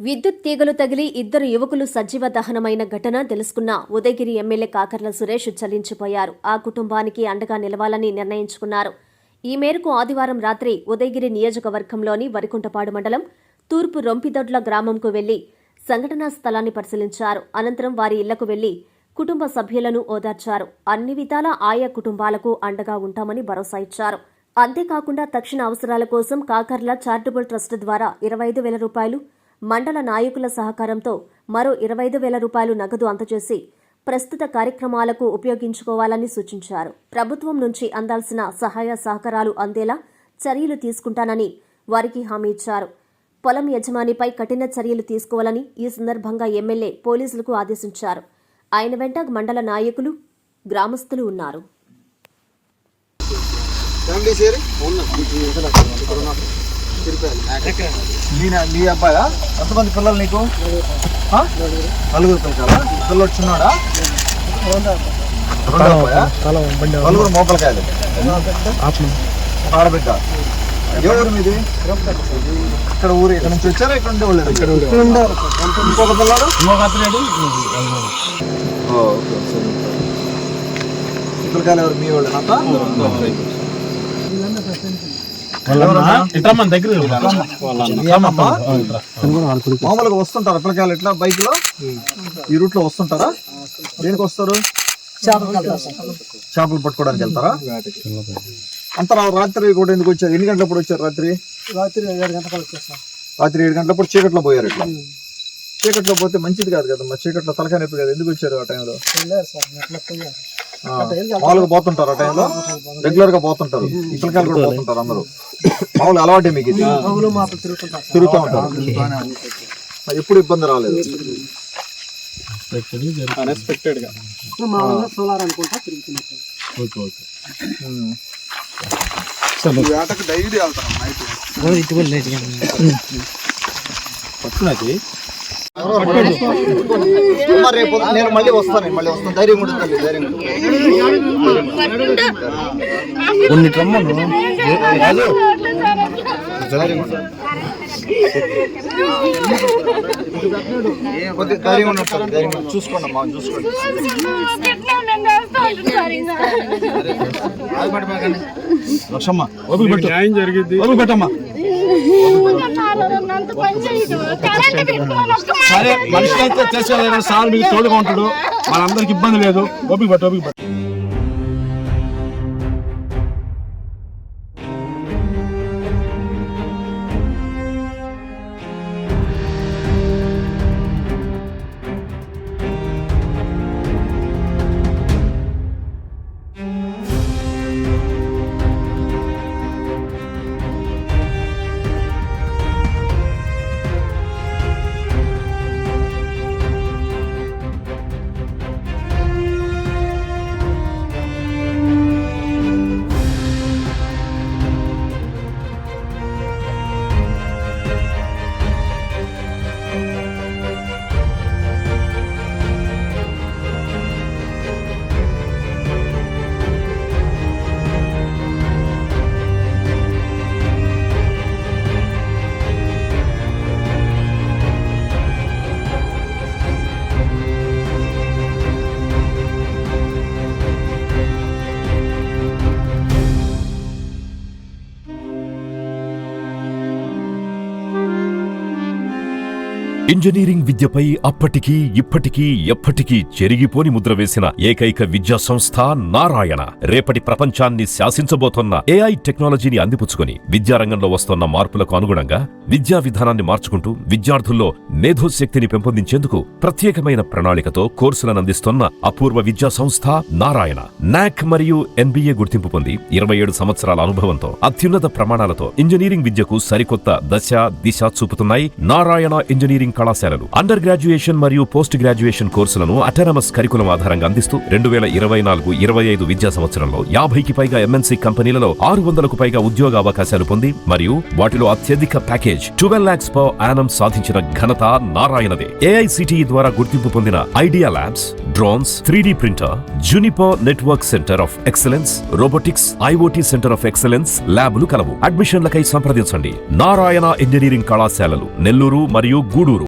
విద్యుత్ తీగలు తగిలి ఇద్దరు యువకులు సజీవ దహనమైన ఘటన తెలుసుకున్న ఉదయగిరి ఎమ్మెల్యే కాకర్ల సురేష్ చలించిపోయారు. ఆ కుటుంబానికి అండగా నిలవాలని నిర్ణయించుకున్నారు. ఈ మేరకు ఆదివారం రాత్రి ఉదయగిరి నియోజకవర్గంలోని వరికుంటపాడు మండలం తూర్పు రొంపిదొడ్ల గ్రామంకు వెళ్లి సంఘటనా స్థలాన్ని పరిశీలించారు. అనంతరం వారి ఇళ్లకు వెళ్లి కుటుంబ సభ్యులను ఓదార్చారు. అన్ని విధాలా ఆయా కుటుంబాలకు అండగా ఉంటామని భరోసా ఇచ్చారు. అంతేకాకుండా తక్షణ అవసరాల కోసం కాకర్ల చారిటబుల్ ట్రస్ట్ ద్వారా 25,000 రూపాయలు, మండల నాయకుల సహకారంతో మరో 25,000 రూపాయలు నగదు అందజేసి ప్రస్తుత కార్యక్రమాలకు ఉపయోగించుకోవాలని సూచించారు. ప్రభుత్వం నుంచి అందాల్సిన సహాయ సహకారాలు అందేలా చర్యలు తీసుకుంటానని వారికి హామీ ఇచ్చారు. పొలం యజమానిపై కఠిన చర్యలు తీసుకోవాలని ఈ సందర్భంగా ఎమ్మెల్యే పోలీసులకు ఆదేశించారు. ఆయన వెంట మండల నాయకులు, గ్రామస్తులు ఉన్నారు. నీ అబ్బాయా? ఎంతమంది పిల్లలు నీకు? 4 పిల్లకాయలా? పిల్లలు చిన్నాడా? 2 అబ్బాయా? 4 మోపలకాయలు. ఆడబిడ్డ. ఏ ఊరు మీది? ఇక్కడ ఊరు. ఇక్కడ నుంచి వచ్చారా? ఇక్కడ ఉండే వాళ్ళు? ఇంకొక పిల్లలు? పిల్లకాయలు ఎవరు? మీ వాళ్ళు? మామూలుగా వస్తుంటారా పిల్లకాయలు ఇట్లా బైక్ లో? ఈ రూట్ లో వస్తుంటారా? దేనికి వస్తారు? చేపలు పట్టుకోవడానికి వెళ్తారా? అంత రాత్రి కూడా ఎందుకు వచ్చారు? ఎన్ని గంటలప్పుడు వచ్చారు? రాత్రి 7 గంటలప్పుడు చీకట్లో పోయారు. ఇట్లా చీకట్లో పోతే మంచిది కాదు కదా, మా చీకట్లో తలకాయ నొప్పి కదా. ఎందుకు వచ్చారు ఆ టైంలో? మామూలుగా పోతుంటారు ఆ టైంలో? రెగ్యులర్ గా పోతుంటారు. ఈ పిల్లకాయలు కూడా పోతుంటారు అందరూ. మామూలు అలవాటే మీకు ఇది? తిరుగుతూ ఉంటారు. ఎప్పుడు ఇబ్బంది రాలేదు? అన్ఎక్స్పెక్టెడ్ గా డైలీ రేపు నేను మళ్ళీ వస్తాను. ధైర్యం ఉంటుంది. ధైర్యం ఉన్నట్టు చూసుకోండి అమ్మా, చూసుకోండి. లక్షమ్మ న్యాయం జరిగింది. పెట్టమ్మా. సరే, మనిషి అయితే చేసేది సార్ మీకు తోడుగా ఉంటాడు. మనందరికి ఇబ్బంది లేదు. ఓపిక పట్టు. ఇంజనీరింగ్ విద్యపై అప్పటికీ ఇప్పటికీ ఎప్పటికీ చెరిగిపోని ముద్ర వేసిన ఏకైక విద్యా సంస్థ నారాయణ. రేపటి ప్రపంచాన్ని శాసించబోతోన్న ఏఐ టెక్నాలజీని అందిపుచ్చుకొని విద్యారంగంలో వస్తున్న మార్పులకు అనుగుణంగా విద్యా విధానాన్ని మార్చుకుంటూ విద్యార్థుల్లో మేధోశక్తిని పెంపొందించేందుకు ప్రత్యేకమైన ప్రణాళికతో కోర్సులను అందిస్తున్న అపూర్వ విద్యా సంస్థ నారాయణ. నాక్ మరియు NBA గుర్తింపు పొంది 27 సంవత్సరాల అనుభవంతో అత్యున్నత ప్రమాణాలతో ఇంజనీరింగ్ విద్యకు సరికొత్త దశ దిశ చూపుతున్నాయి నారాయణ ఇంజనీరింగ్ కళాశాలలు. అండర్ గ్రాడ్యుయేషన్ మరియు పోస్ట్ గ్రాడ్యుయేషన్ కోర్సులను అటానమస్ కరికులం ఆధారంగా అందిస్తూ 2024-25 విద్యా సంవత్సరంలో 50కి పైగా MNC కంపెనీలలో 600కు పైగా ఉద్యోగ అవకాశాలు పొంది మరియు వాటిలో అత్యధిక ప్యాకేజ్ 12 lakhs per annum సాధించిన ఘనత నారాయణదే. AICTE ద్వారా గుర్తింపు పొందిన idea labs, drones, 3D printer, Juniper network centre of excellence, robotics, IoT centre of excellence ల్యాబులు కలవు. అడ్మిషన్లకై సంప్రదించండి. నారాయణ ఇంజనీరింగ్ కళాశాలలు నెల్లూరు మరియు గూడూరు.